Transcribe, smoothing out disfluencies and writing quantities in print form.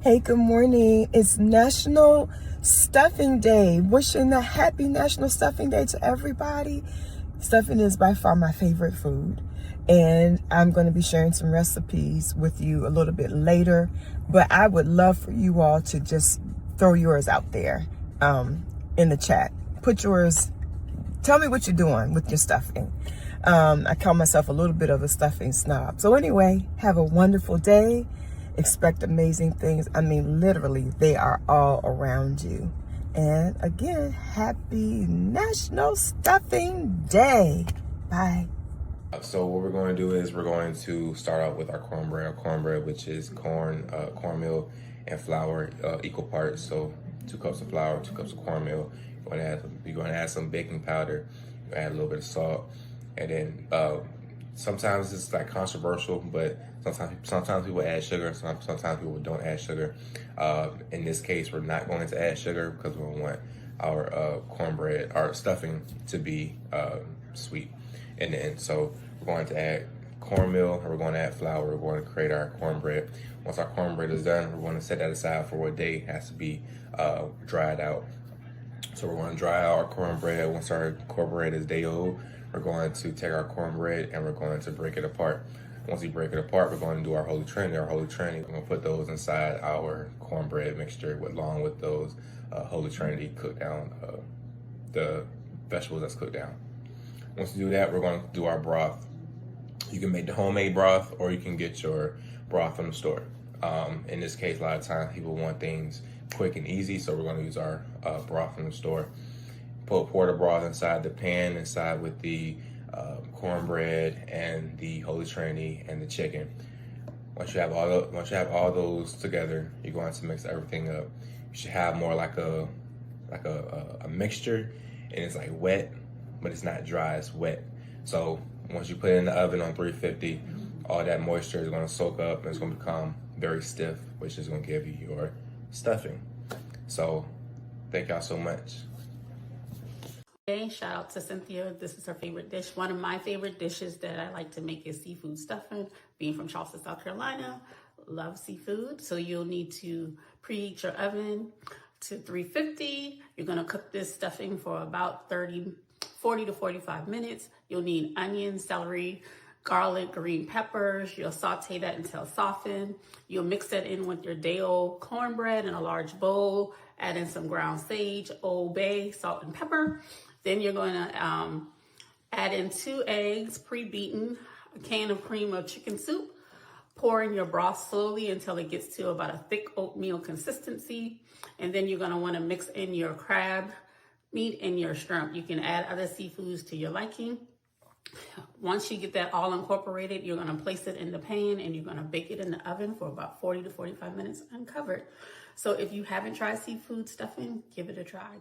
Hey, good morning. It's National Stuffing Day. Wishing a happy National Stuffing Day to everybody. Stuffing is by far my favorite food, and I'm going to be sharing some recipes with you a little bit later, but I would love for you all to just throw yours out there in the chat. Put yours, tell me what you're doing with your stuffing. I call myself a little bit of a stuffing snob. So anyway, have a wonderful day. Expect amazing things. I mean, literally, they are all around you. And again, happy National Stuffing Day. Bye. So what we're going to do is we're going to start out with our cornbread, which is cornmeal and flour, equal parts. So 2 cups of flour, 2 cups of cornmeal. You're going to add some baking powder. You add a little bit of salt, and then sometimes it's like controversial, but sometimes people add sugar. Sometimes people don't add sugar. In this case, we're not going to add sugar because we want our cornbread, our stuffing, to be sweet. And then so we're going to add cornmeal, and we're going to add flour. We're going to create our cornbread. Once our cornbread is done, we're going to set that aside for a day. It has to be dried out. So we're going to dry out our cornbread. Once our cornbread is day old, we're going to take our cornbread and we're going to break it apart. Once we break it apart, we're going to do our Holy Trinity. We're going to put those inside our cornbread mixture along with those Holy Trinity cooked down, the vegetables that's cooked down. Once you do that, we're going to do our broth. You can make the homemade broth, or you can get your broth from the store. In this case, a lot of times people want things quick and easy, so we're going to use our broth from the store. Pour the broth inside the pan, inside with the cornbread and the Holy Trinity and the chicken. Once you have all those together, you're going to mix everything up. You should have more like a mixture, and it's like wet, but it's not dry, it's wet. So once you put it in the oven on 350, all that moisture is going to soak up and it's going to become very stiff, which is going to give you your stuffing. So thank y'all so much. Hey, shout out to Cynthia. This is her favorite dish. One of my favorite dishes that I like to make is seafood stuffing. Being from Charleston, South Carolina, love seafood. So you'll need to preheat your oven to 350. You're gonna cook this stuffing for about 40 to 45 minutes. You'll need onions, celery, garlic, green peppers. You'll saute that until softened. You'll mix that in with your day-old cornbread in a large bowl. Add in some ground sage, Old Bay, salt, and pepper. Then you're going to add in 2 eggs, pre-beaten, a can of cream of chicken soup. Pour in your broth slowly until it gets to about a thick oatmeal consistency. And then you're going to want to mix in your crab meat and your shrimp. You can add other seafoods to your liking. Once you get that all incorporated, you're going to place it in the pan and you're going to bake it in the oven for about 40 to 45 minutes uncovered. So if you haven't tried seafood stuffing, give it a try.